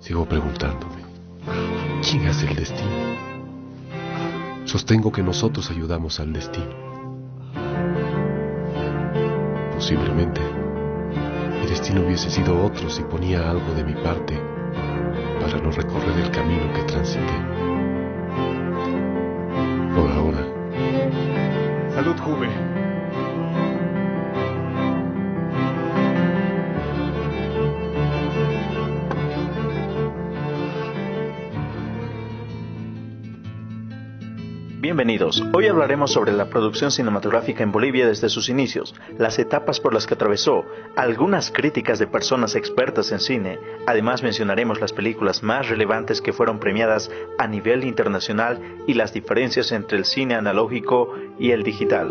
Sigo preguntándome, ¿quién hace el destino? Sostengo que nosotros ayudamos al destino. Posiblemente, mi destino hubiese sido otro si ponía algo de mi parte para no recorrer el camino que transité. Por ahora. Salud, Juve. Bienvenidos. Hoy hablaremos sobre la producción cinematográfica en Bolivia desde sus inicios, las etapas por las que atravesó, algunas críticas de personas expertas en cine. Además mencionaremos las películas más relevantes que fueron premiadas a nivel internacional y las diferencias entre el cine analógico y el digital.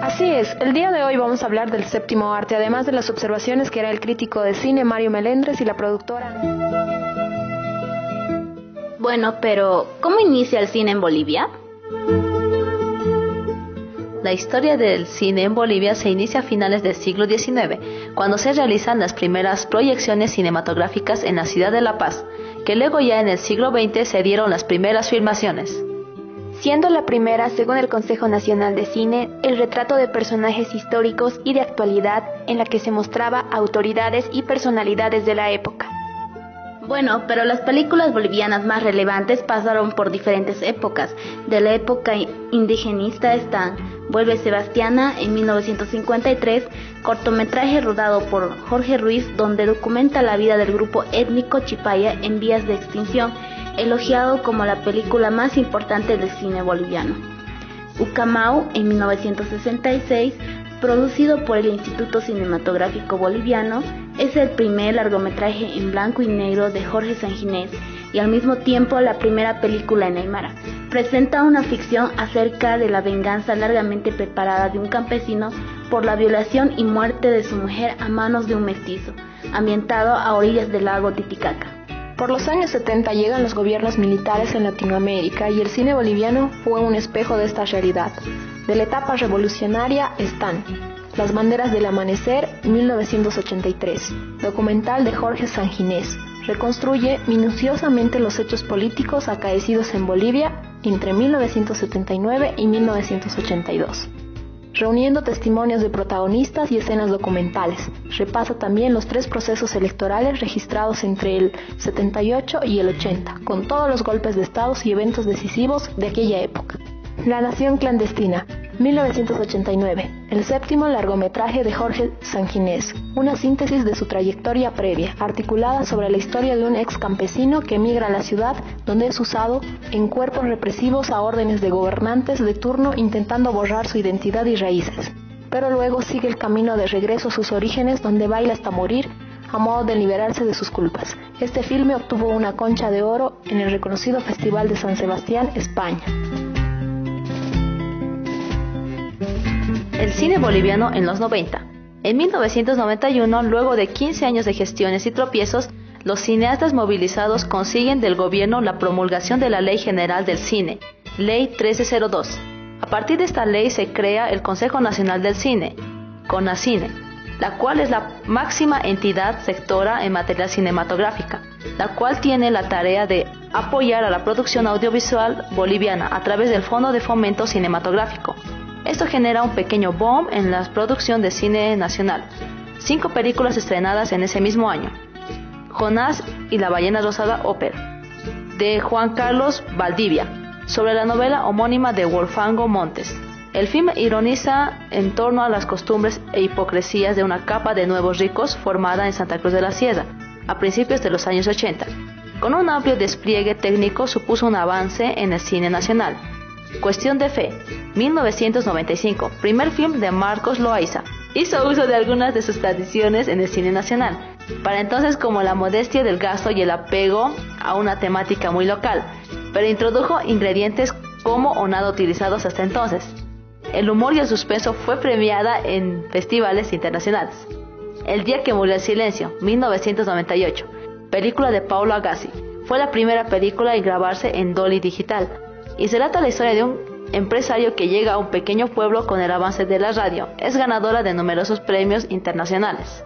Así es, el día de hoy vamos a hablar del séptimo arte, además de las observaciones que era el crítico de cine Mario Melendres y la productora. Bueno, pero ¿cómo inicia el cine en Bolivia? La historia del cine en Bolivia se inicia a finales del siglo XIX, cuando se realizan las primeras proyecciones cinematográficas en la ciudad de La Paz, que luego ya en el siglo XX se dieron las primeras filmaciones. Siendo la primera, según el Consejo Nacional de Cine, el retrato de personajes históricos y de actualidad en la que se mostraba autoridades y personalidades de la época. Bueno, pero las películas bolivianas más relevantes pasaron por diferentes épocas. De la época indigenista están Vuelve Sebastiana en 1953, cortometraje rodado por Jorge Ruiz, donde documenta la vida del grupo étnico chipaya en vías de extinción, elogiado como la película más importante del cine boliviano. Ucamau en 1966, producido por el Instituto Cinematográfico Boliviano, es el primer largometraje en blanco y negro de Jorge Sanginés y al mismo tiempo la primera película en aymara. Presenta una ficción acerca de la venganza largamente preparada de un campesino por la violación y muerte de su mujer a manos de un mestizo, ambientado a orillas del lago Titicaca. Por los años 70 llegan los gobiernos militares en Latinoamérica y el cine boliviano fue un espejo de esta realidad. De la etapa revolucionaria están Las banderas del amanecer, 1983, documental de Jorge Sanginés. Reconstruye minuciosamente los hechos políticos acaecidos en Bolivia entre 1979 y 1982. Reuniendo testimonios de protagonistas y escenas documentales, repasa también los 3 procesos electorales registrados entre el 78 y el 80, con todos los golpes de estado y eventos decisivos de aquella época. La nación clandestina, 1989, el séptimo largometraje de Jorge Sanginés, una síntesis de su trayectoria previa, articulada sobre la historia de un ex campesino que emigra a la ciudad, donde es usado en cuerpos represivos a órdenes de gobernantes de turno intentando borrar su identidad y raíces. Pero luego sigue el camino de regreso a sus orígenes, donde baila hasta morir, a modo de liberarse de sus culpas. Este filme obtuvo una Concha de Oro en el reconocido Festival de San Sebastián, España. El cine boliviano en los 90. En 1991, luego de 15 años de gestiones y tropiezos, los cineastas movilizados consiguen del gobierno la promulgación de la Ley General del Cine, Ley 1302. A partir de esta ley se crea el Consejo Nacional del Cine, CONACINE, la cual es la máxima entidad sectora en materia cinematográfica, la cual tiene la tarea de apoyar a la producción audiovisual boliviana a través del Fondo de Fomento Cinematográfico. Esto genera un pequeño boom en la producción de cine nacional. 5 películas estrenadas en ese mismo año. Jonás y la ballena rosada ópera, de Juan Carlos Valdivia, sobre la novela homónima de Wolfango Montes. El film ironiza en torno a las costumbres e hipocresías de una capa de nuevos ricos formada en Santa Cruz de la Sierra, a principios de los años 80. Con un amplio despliegue técnico supuso un avance en el cine nacional. Cuestión de fe, 1995, primer film de Marcos Loaiza. Hizo uso de algunas de sus tradiciones en el cine nacional, para entonces como la modestia del gasto y el apego a una temática muy local, pero introdujo ingredientes como o nada utilizados hasta entonces. El humor y el suspenso fue premiada en festivales internacionales. El día que murió el silencio, 1998, película de Paulo Agassi. Fue la primera película en grabarse en Dolly Digital y se relata la historia de un empresario que llega a un pequeño pueblo con el avance de la radio. Es ganadora de numerosos premios internacionales.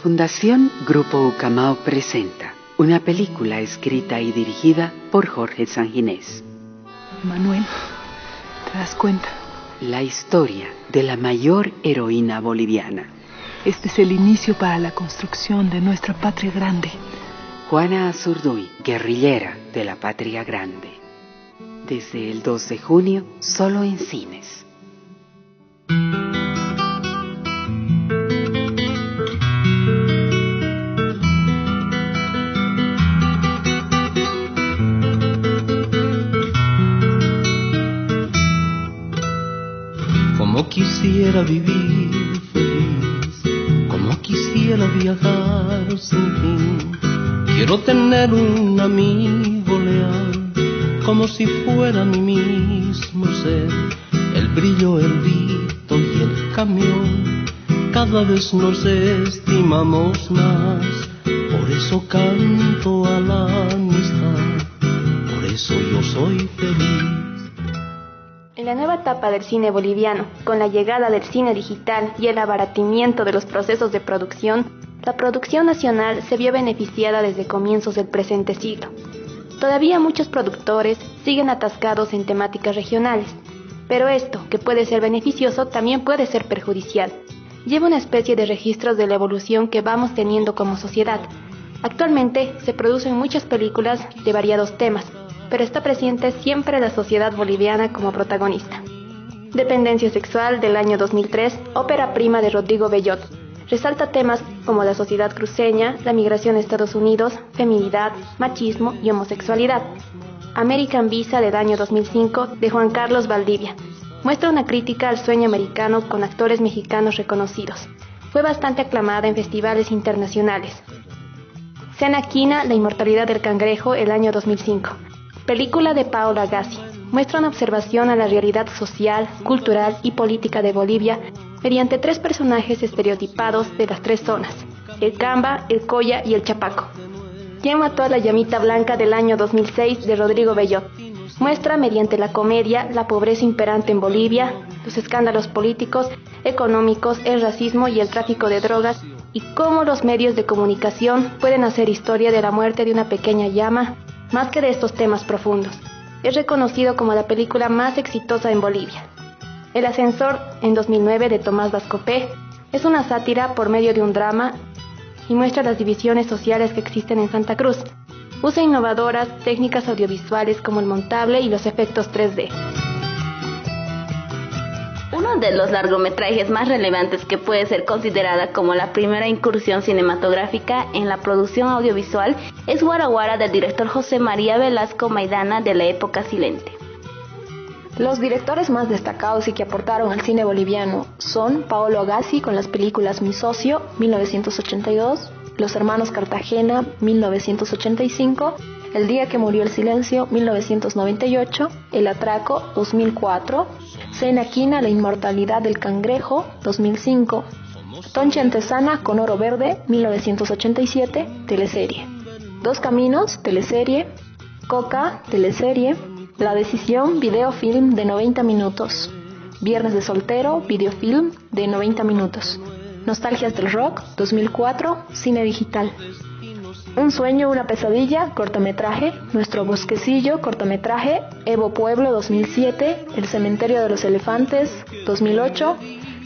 Fundación Grupo Ucamao presenta una película escrita y dirigida por Jorge Sanginés. Manuel, ¿te das cuenta? La historia de la mayor heroína boliviana. Este es el inicio para la construcción de nuestra patria grande. Juana Azurduy, guerrillera de la patria grande. Desde el 2 de junio, solo en cines. Como quisiera vivir feliz, como quisiera viajar sin fin. Quiero tener un amigo leal, como si fuera mi mismo ser. El brillo, el grito y el camión, cada vez nos estimamos más. Por eso canto a la amistad, por eso yo soy feliz. En la nueva etapa del cine boliviano, con la llegada del cine digital y el abaratimiento de los procesos de producción, la producción nacional se vio beneficiada desde comienzos del presente siglo. Todavía muchos productores siguen atascados en temáticas regionales, pero esto, que puede ser beneficioso, también puede ser perjudicial. Lleva una especie de registros de la evolución que vamos teniendo como sociedad. Actualmente se producen muchas películas de variados temas, pero está presente siempre la sociedad boliviana como protagonista. Dependencia sexual, del año 2003, ópera prima de Rodrigo Bellot. Resalta temas como la sociedad cruceña, la migración a Estados Unidos, feminidad, machismo y homosexualidad. American Visa, del año 2005, de Juan Carlos Valdivia. Muestra una crítica al sueño americano con actores mexicanos reconocidos. Fue bastante aclamada en festivales internacionales. Cena Quina, La inmortalidad del cangrejo, el año 2005. Película de Paolo Agassi. Muestra una observación a la realidad social, cultural y política de Bolivia mediante 3 personajes estereotipados de las 3 zonas: el Camba, el Colla y el Chapaco. ¿Quién mató a la llamita blanca?, del año 2006, de Rodrigo Bellot. Muestra mediante la comedia la pobreza imperante en Bolivia, los escándalos políticos, económicos, el racismo y el tráfico de drogas, y cómo los medios de comunicación pueden hacer historia de la muerte de una pequeña llama, más que de estos temas profundos. Es reconocido como la película más exitosa en Bolivia. El ascensor, en 2009, de Tomás Vascopé, es una sátira por medio de un drama y muestra las divisiones sociales que existen en Santa Cruz. Usa innovadoras técnicas audiovisuales como el montable y los efectos 3D. Uno de los largometrajes más relevantes que puede ser considerada como la primera incursión cinematográfica en la producción audiovisual es Guara Guara, del director José María Velasco Maidana, de la época silente. Los directores más destacados y que aportaron al cine boliviano son Paolo Agassi con las películas Mi Socio, 1982, Los Hermanos Cartagena, 1985, El Día que Murió el Silencio, 1998, El Atraco, 2004, Cena Quina, La inmortalidad del cangrejo, 2005, Tonchi Antesana con Oro Verde, 1987, teleserie. Dos Caminos, teleserie. Coca, teleserie. La Decisión, videofilm de 90 minutos. Viernes de Soltero, videofilm de 90 minutos. Nostalgias del Rock, 2004, cine digital. Un sueño, una pesadilla, cortometraje. Nuestro bosquecillo, cortometraje. Evo Pueblo, 2007. El cementerio de los elefantes, 2008.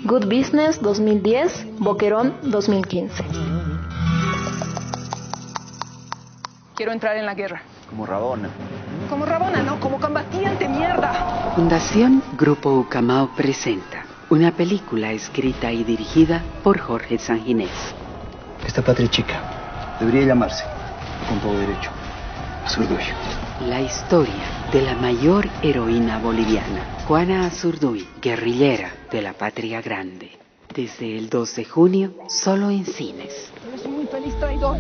Good Business, 2010. Boquerón, 2015. Quiero entrar en la guerra. Como Rabona. Como Rabona, no, como combatiente, mierda. Fundación Grupo Ucamao presenta una película escrita y dirigida por Jorge Sanginés. Esta patria chica debería llamarse, con todo derecho, Azurduy. La historia de la mayor heroína boliviana, Juana Azurduy, guerrillera de la patria grande. Desde el 2 de junio, solo en cines. Eres un muy feliz traidor.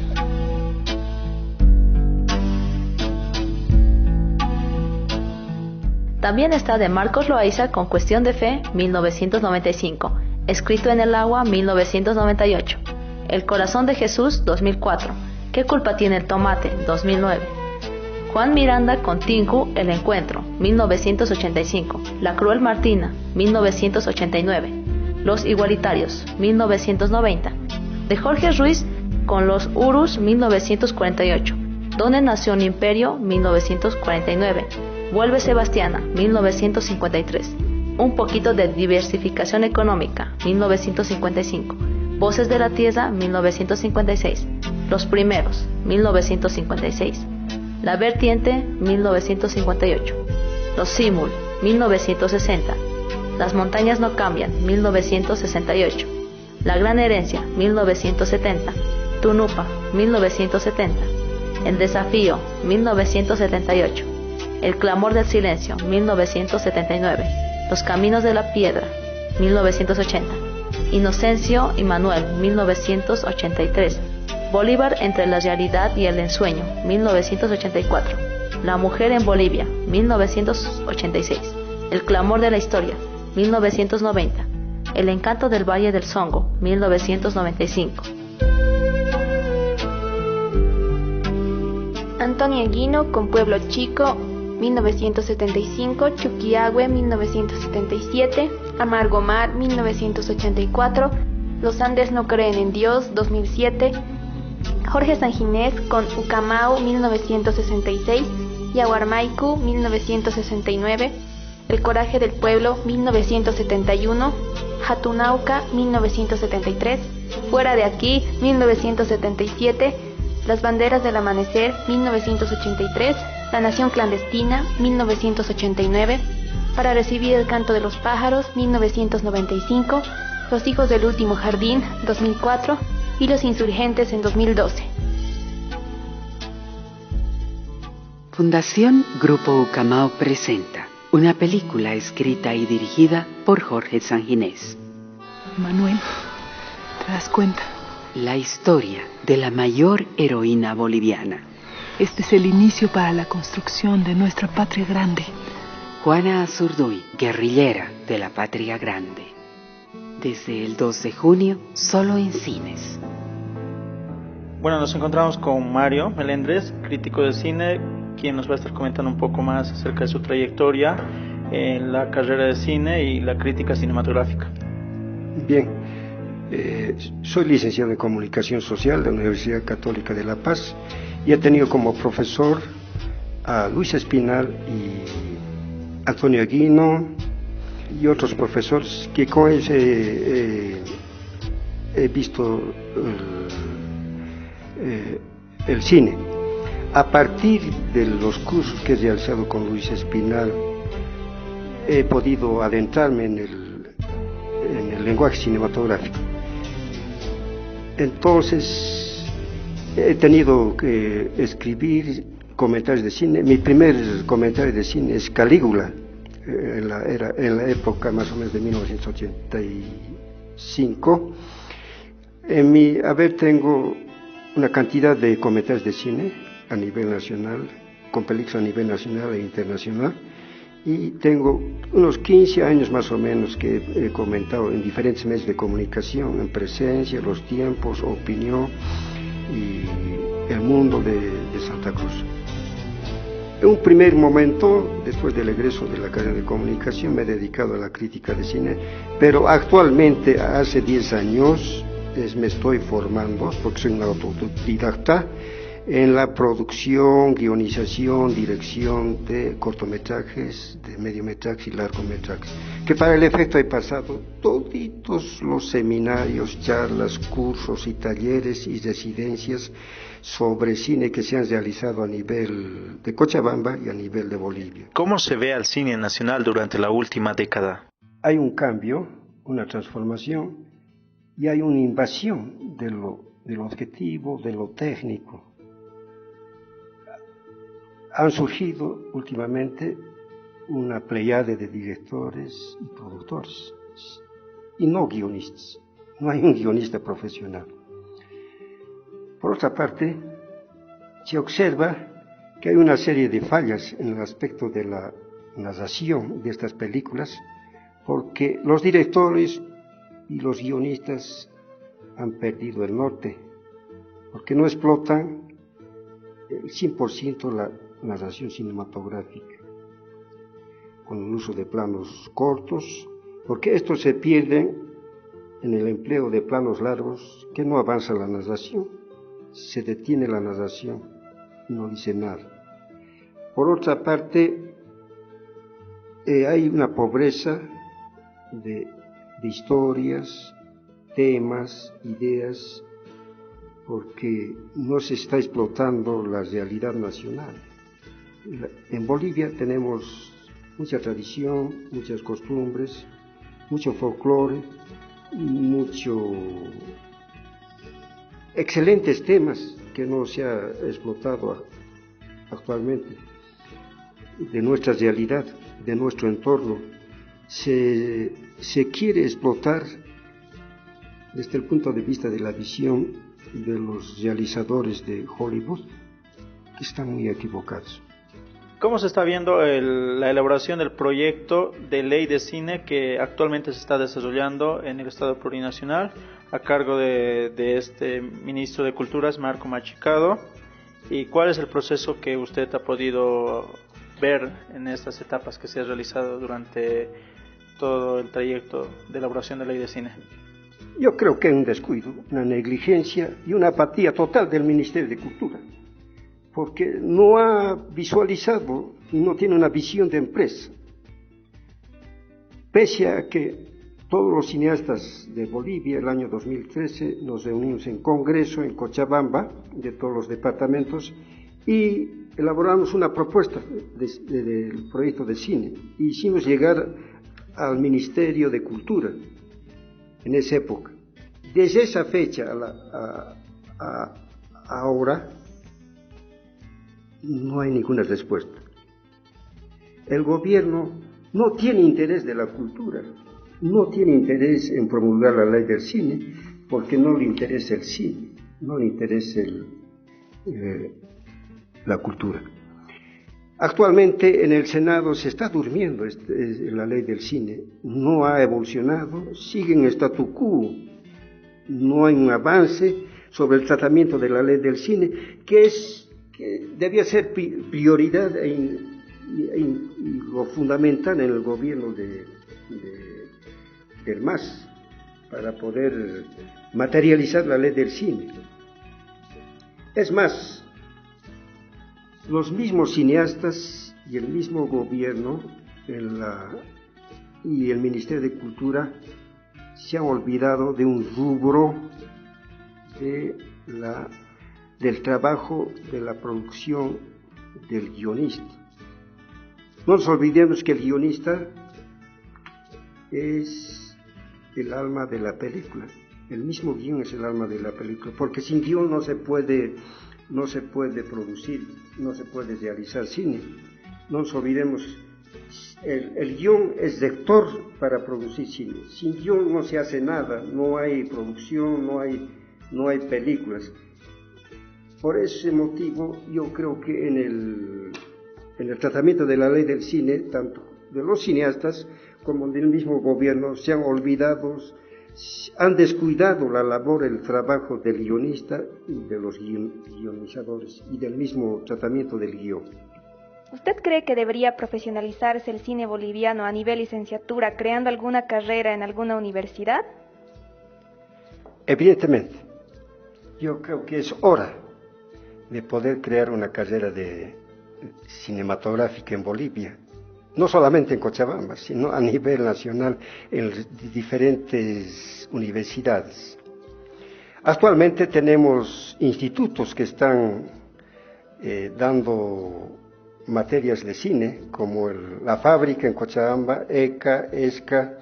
También está de Marcos Loaiza con Cuestión de Fe, 1995, Escrito en el agua, 1998, El corazón de Jesús, 2004, ¿Qué culpa tiene el tomate?, 2009, Juan Miranda con Tinku, El encuentro, 1985, La cruel Martina, 1989, Los igualitarios, 1990, De Jorge Ruiz con Los Urus 1948, Donde nació un imperio 1949, Vuelve Sebastiana 1953, Un poquito de diversificación económica 1955, Voces de la Tierra 1956, Los primeros 1956, La vertiente 1958, Los Simul 1960, Las montañas no cambian 1968, La gran herencia 1970, Tunupa 1970, El desafío 1978, El clamor del silencio 1979, Los caminos de la piedra 1980, Inocencio y Manuel 1983, Bolívar entre la realidad y el ensueño 1984, La mujer en Bolivia 1986, El clamor de la historia 1990, El encanto del Valle del Songo 1995. Antonio Aguino con Pueblo Chico 1975, Chuquiahue 1977, Amargo Mar 1984, Los Andes no creen en Dios 2007, Jorge Sanginés con Ucamau 1966, Yaguarmaicu 1969, El coraje del pueblo 1971, Jatunauca 1973, Fuera de aquí 1977, Las banderas del amanecer 1983, La nación clandestina 1989, Para recibir el canto de los pájaros 1995, Los hijos del último jardín 2004 y Los insurgentes en 2012. Fundación Grupo Ucamau presenta una película escrita y dirigida por Jorge Sanginés. Manuel, ¿te das cuenta? La historia de la mayor heroína boliviana. Este es el inicio para la construcción de nuestra patria grande. Juana Azurduy, guerrillera de la Patria Grande. Desde el 2 de junio, solo en cines. Bueno, nos encontramos con Mario Melendres, crítico de cine, quien nos va a estar comentando un poco más acerca de su trayectoria en la carrera de cine y la crítica cinematográfica. Bien, soy licenciado en Comunicación Social de la Universidad Católica de La Paz y he tenido como profesor a Luis Espinal y Antonio Aguino y otros profesores que con ellos he visto el cine. A partir de los cursos que he realizado con Luis Espinal, he podido adentrarme en el lenguaje cinematográfico. Entonces, he tenido que escribir comentarios de cine. Mi primer comentario de cine es Calígula, en la época más o menos de 1985. Tengo una cantidad de comentarios de cine a nivel nacional, con películas a nivel nacional e internacional, y tengo unos 15 años más o menos que he comentado en diferentes medios de comunicación, en Presencia, Los Tiempos, Opinión y El Mundo de Santa Cruz. En un primer momento, después del egreso de la carrera de comunicación, me he dedicado a la crítica de cine, pero actualmente, hace 10 años, me estoy formando, porque soy un autodidacta, en la producción, guionización, dirección de cortometrajes, de mediometrajes y largometrajes, que para el efecto he pasado toditos los seminarios, charlas, cursos y talleres y residencias sobre cine que se han realizado a nivel de Cochabamba y a nivel de Bolivia. ¿Cómo se ve al cine nacional durante la última década? Hay un cambio, una transformación y hay una invasión del objetivo, de lo técnico. Han surgido últimamente una pleyade de directores y productores, y no guionistas. No hay un guionista profesional. Por otra parte, se observa que hay una serie de fallas en el aspecto de la narración de estas películas, porque los directores y los guionistas han perdido el norte, porque no explotan el 100% la narración cinematográfica, con el uso de planos cortos, porque estos se pierden en el empleo de planos largos que no avanza la narración, se detiene la narración, no dice nada. Por otra parte, hay una pobreza de historias, temas, ideas, porque no se está explotando la realidad nacional. En Bolivia tenemos mucha tradición, muchas costumbres, mucho folclore, excelentes temas que no se ha explotado actualmente, de nuestra realidad, de nuestro entorno. Se quiere explotar desde el punto de vista de la visión de los realizadores de Hollywood, que están muy equivocados. ¿Cómo se está viendo la elaboración del proyecto de ley de cine que actualmente se está desarrollando en el Estado Plurinacional a cargo de este ministro de Culturas, Marco Machicado? ¿Y cuál es el proceso que usted ha podido ver en estas etapas que se ha realizado durante todo el trayecto de elaboración de ley de cine? Yo creo que hay un descuido, una negligencia y una apatía total del Ministerio de Cultura, porque no ha visualizado y no tiene una visión de empresa. Pese a que todos los cineastas de Bolivia, el año 2013, nos reunimos en Congreso, en Cochabamba, de todos los departamentos, y elaboramos una propuesta del proyecto de cine. Hicimos llegar al Ministerio de Cultura en esa época. Desde esa fecha a ahora, no hay ninguna respuesta. El gobierno no tiene interés de la cultura, no tiene interés en promulgar la ley del cine, porque no le interesa el cine, no le interesa la cultura. Actualmente en el Senado se está durmiendo la ley del cine, no ha evolucionado, sigue en statu quo, no hay un avance sobre el tratamiento de la ley del cine, que debía ser prioridad y lo fundamental en el gobierno del MAS para poder materializar la ley del cine. Es más, los mismos cineastas y el mismo gobierno y el Ministerio de Cultura se han olvidado de un rubro del trabajo de la producción del guionista. No nos olvidemos que el guionista es el alma de la película. El mismo guion es el alma de la película, porque sin guion no se puede producir, no se puede realizar cine. No nos olvidemos, el guion es vector para producir cine. Sin guion no se hace nada, no hay producción, no hay películas. Por ese motivo yo creo que en el tratamiento de la ley del cine, tanto de los cineastas como del mismo gobierno, se han olvidado, han descuidado la labor, el trabajo del guionista y de los guionizadores y del mismo tratamiento del guión. ¿Usted cree que debería profesionalizarse el cine boliviano a nivel licenciatura creando alguna carrera en alguna universidad? Evidentemente, yo creo que es hora de poder crear una carrera cinematográfica en Bolivia, no solamente en Cochabamba, sino a nivel nacional en diferentes universidades. Actualmente tenemos institutos que están dando materias de cine, como la Fábrica en Cochabamba, ECA, ESCA,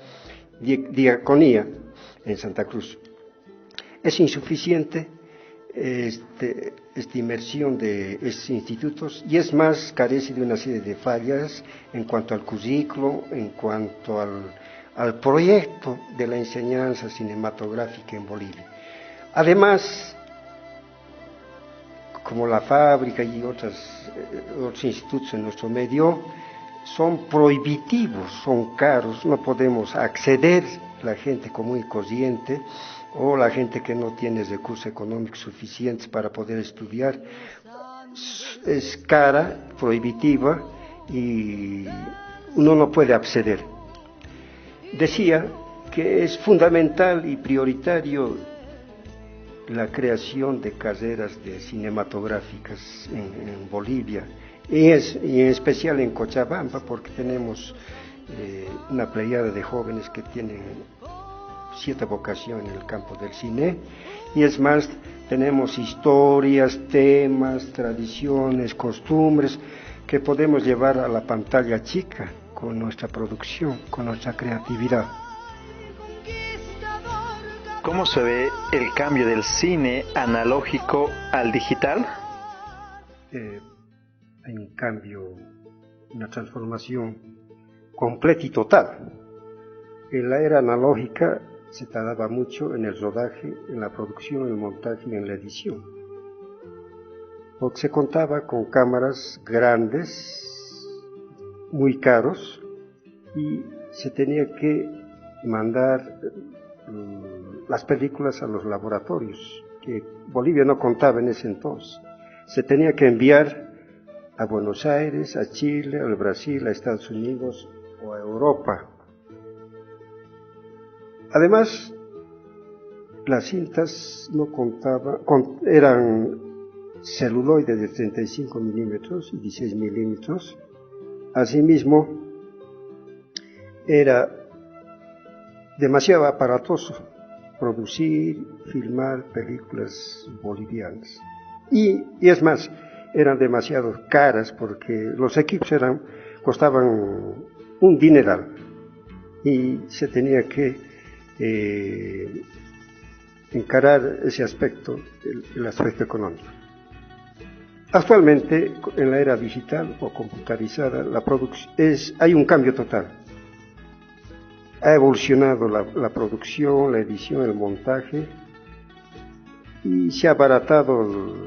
Diaconía en Santa Cruz. Es insuficiente esta inmersión de estos institutos, y es más, carece de una serie de fallas en cuanto al currículo, en cuanto al proyecto de la enseñanza cinematográfica en Bolivia. Además, como la Fábrica y otros institutos en nuestro medio, son prohibitivos, son caros, no podemos acceder, la gente común y corriente o la gente que no tiene recursos económicos suficientes para poder estudiar. Es cara, prohibitiva y uno no puede acceder. Decía que es fundamental y prioritario la creación de carreras cinematográficas en Bolivia, y en especial en Cochabamba, porque tenemos una pleyada de jóvenes que tienen cierta vocación en el campo del cine, y es más, tenemos historias, temas, tradiciones, costumbres que podemos llevar a la pantalla chica con nuestra producción, con nuestra creatividad. ¿Cómo se ve el cambio del cine analógico al digital? Hay un cambio, una transformación completa y total. En la era analógica se tardaba mucho en el rodaje, en la producción, en el montaje y en la edición, porque se contaba con cámaras grandes, muy caros, y se tenía que mandar las películas a los laboratorios, que Bolivia no contaba en ese entonces. Se tenía que enviar a Buenos Aires, a Chile, al Brasil, a Estados Unidos o a Europa. Además, las cintas no contaban, eran celuloide de 35 milímetros y 16 milímetros. Asimismo, era demasiado aparatoso producir, filmar películas bolivianas. Y es más, eran demasiado caras porque los equipos costaban un dineral y se tenía que encarar ese aspecto, el aspecto económico. Actualmente, en la era digital o computarizada, hay un cambio total. Ha evolucionado la producción, la edición, el montaje, y se ha abaratado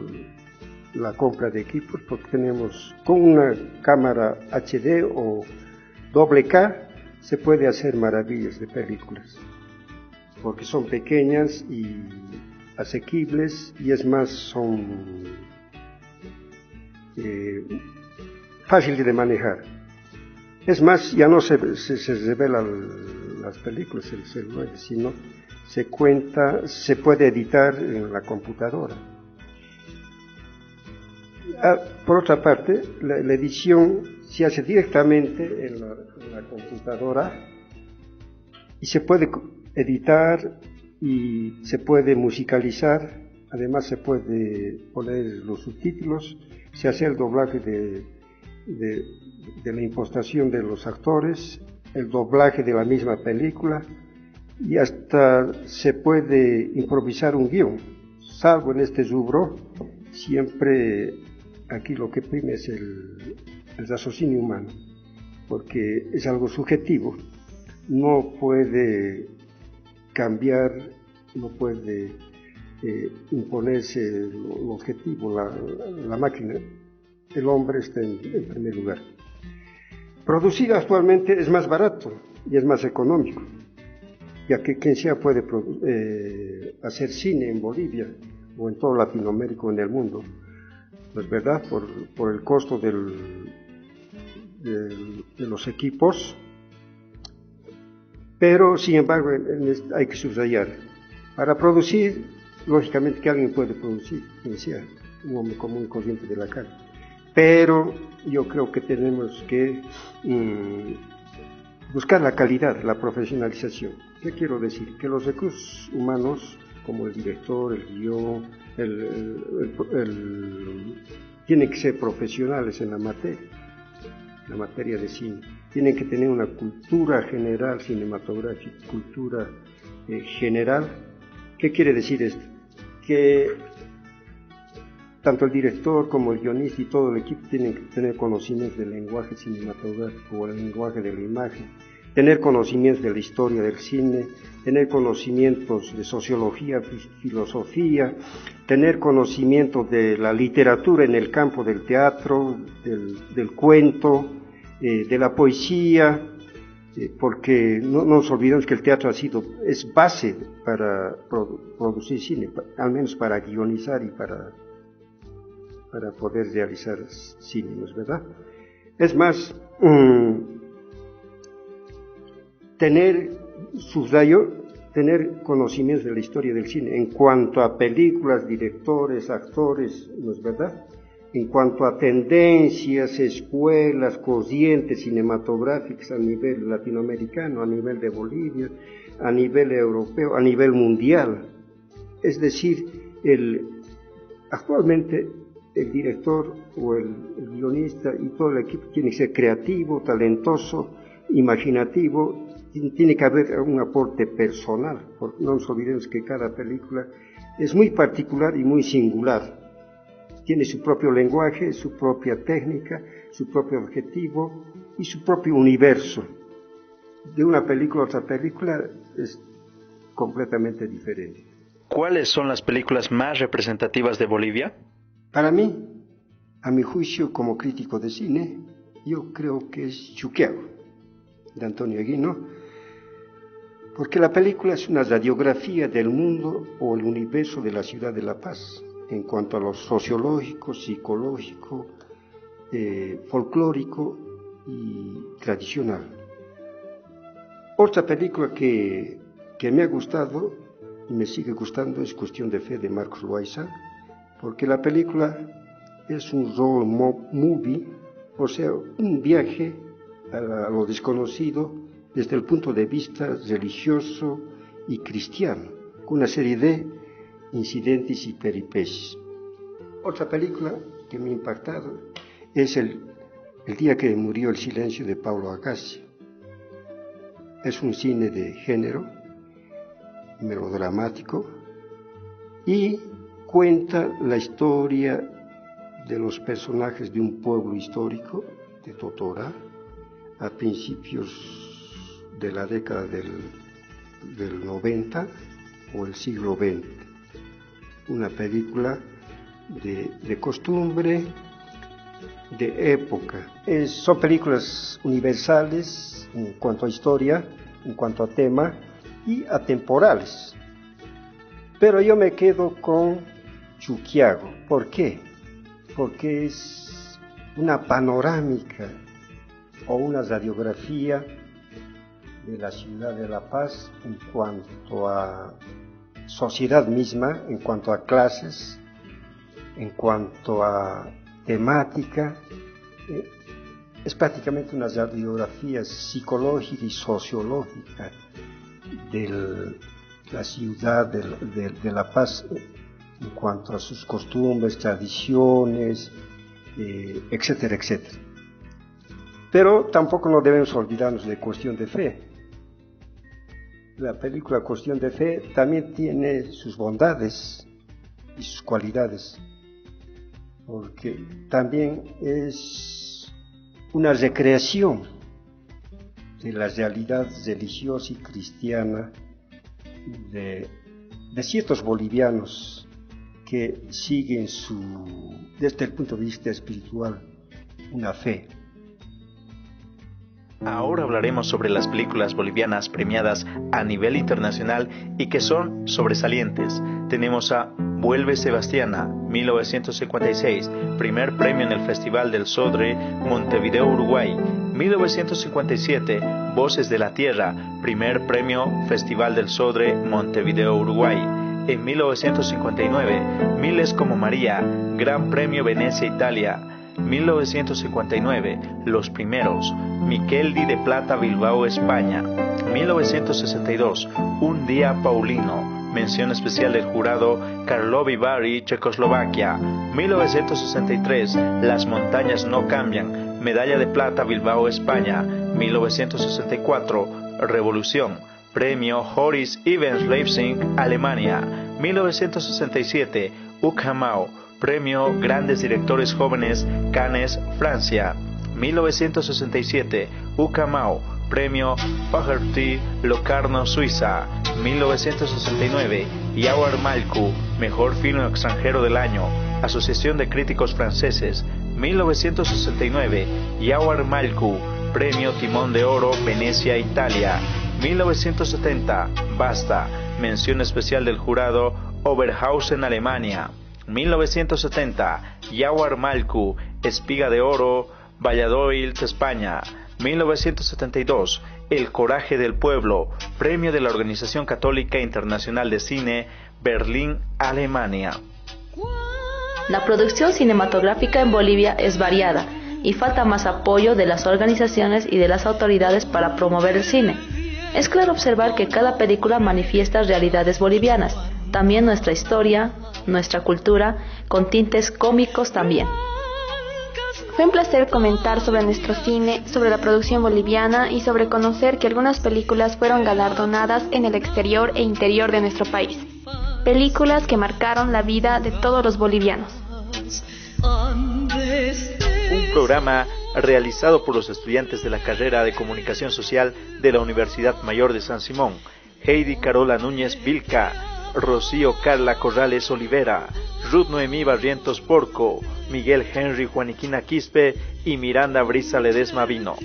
la compra de equipos, porque tenemos con una cámara HD o doble K se puede hacer maravillas de películas, porque son pequeñas y asequibles, y es más, son fáciles de manejar. Es más, ya no se revelan las películas en el celular, sino se puede editar en la computadora. Por otra parte, la edición se hace directamente en la computadora, y se puede editar y se puede musicalizar. Además, se puede poner los subtítulos, se hace el doblaje de la impostación de los actores, el doblaje de la misma película, y hasta se puede improvisar un guión. Salvo en este rubro, siempre aquí lo que prima es el raciocinio humano, porque es algo subjetivo, no puede cambiar, no puede imponerse el objetivo, la máquina. El hombre está en primer lugar. Producir actualmente es más barato y es más económico, ya que quien sea puede hacer cine en Bolivia o en toda Latinoamérica o en el mundo, ¿no es verdad? Por el costo de los equipos. Pero, sin embargo, hay que subrayar, para producir, lógicamente que alguien puede producir, quien sea, un hombre común y corriente de la calle. Pero yo creo que tenemos que buscar la calidad, la profesionalización. ¿Qué quiero decir? Que los recursos humanos, como el director, el guión, tienen que ser profesionales en la materia de cine. Tienen que tener una cultura general cinematográfica, cultura general. ¿Qué quiere decir esto? Que tanto el director como el guionista y todo el equipo tienen que tener conocimientos del lenguaje cinematográfico o el lenguaje de la imagen, tener conocimientos de la historia del cine, tener conocimientos de sociología, filosofía, tener conocimiento de la literatura en el campo del teatro, del cuento, de la poesía, porque no nos olvidemos que el teatro es base para producir cine, al menos para guionizar y para poder realizar cine, ¿no es verdad? Es más, tener subrayo tener conocimientos de la historia del cine en cuanto a películas, directores, actores, ¿no es verdad? En cuanto a tendencias, escuelas, corrientes cinematográficas a nivel latinoamericano, a nivel de Bolivia, a nivel europeo, a nivel mundial. Es decir, actualmente el director o el guionista y todo el equipo tiene que ser creativo, talentoso, imaginativo, tiene que haber un aporte personal, porque no nos olvidemos que cada película es muy particular y muy singular. Tiene su propio lenguaje, su propia técnica, su propio objetivo y su propio universo. De una película a otra película es completamente diferente. ¿Cuáles son las películas más representativas de Bolivia? Para mí, a mi juicio como crítico de cine, yo creo que es Chuquiago, de Antonio Aguino, porque la película es una radiografía del mundo o el universo de la ciudad de La Paz, en cuanto a lo sociológico, psicológico, folclórico y tradicional. Otra película que me ha gustado y me sigue gustando es Cuestión de Fe de Marcos Loaiza, porque la película es un road movie, o sea, un viaje a lo desconocido desde el punto de vista religioso y cristiano, con una serie de incidentes y peripecias. Otra película que me ha impactado es el día que murió El silencio de Pablo Agassi. Es un cine de género, melodramático, y cuenta la historia de los personajes de un pueblo histórico, de Totora, a principios de la década del 90 o el siglo XX. Una película de costumbre, de época. Son películas universales en cuanto a historia, en cuanto a tema y atemporales. Pero yo me quedo con Chuquiago. ¿Por qué? Porque es una panorámica o una radiografía de la ciudad de La Paz en cuanto a sociedad misma, en cuanto a clases, en cuanto a temática. Es prácticamente una radiografía psicológica y sociológica de la ciudad de La Paz en cuanto a sus costumbres, tradiciones, etcétera, etcétera. Pero tampoco no debemos olvidarnos de Cuestión de Fe. La película Cuestión de Fe también tiene sus bondades y sus cualidades, porque también es una recreación de la realidad religiosa y cristiana de ciertos bolivianos que siguen desde el punto de vista espiritual, una fe. Ahora hablaremos sobre las películas bolivianas premiadas a nivel internacional y que son sobresalientes. Tenemos a Vuelve Sebastiana, 1956, primer premio en el Festival del Sodre, Montevideo, Uruguay. 1957, Voces de la Tierra, primer premio Festival del Sodre, Montevideo, Uruguay. En 1959, Miles como María, Gran Premio Venecia, Italia. 1959, Los Primeros, Miqueldi de Plata, Bilbao, España. 1962, Un Día Paulino, mención especial del jurado Karlovy Vary, Checoslovaquia. 1963, Las Montañas No Cambian, medalla de plata, Bilbao, España. 1964, Revolución, premio Horace Evans Leipzig, Alemania. 1967, Ucamau, premio Grandes Directores Jóvenes, Cannes, Francia. 1967, Ucamau, premio Fagerty, Locarno, Suiza. 1969, Yawar Malku, mejor filme extranjero del año, Asociación de Críticos Franceses. 1969, Yawar Malku, premio Timón de Oro, Venecia, Italia. 1970, Basta, mención especial del jurado, Oberhausen, Alemania. 1970, Yawar Malku, Espiga de Oro, Valladolid, España. 1972, El coraje del pueblo, premio de la Organización Católica Internacional de Cine, Berlín, Alemania. La producción cinematográfica en Bolivia es variada y falta más apoyo de las organizaciones y de las autoridades para promover el cine. Es claro observar que cada película manifiesta realidades bolivianas, también nuestra historia, nuestra cultura, con tintes cómicos también. Fue un placer comentar sobre nuestro cine, sobre la producción boliviana y sobre conocer que algunas películas fueron galardonadas en el exterior e interior de nuestro país. Películas que marcaron la vida de todos los bolivianos. Un programa realizado por los estudiantes de la carrera de Comunicación Social de la Universidad Mayor de San Simón, Heidi Carola Núñez Vilca, Rocío Carla Corrales Olivera, Ruth Noemí Barrientos Porco, Miguel Henry Juaniquina Quispe y Miranda Brisa Ledesma Vino.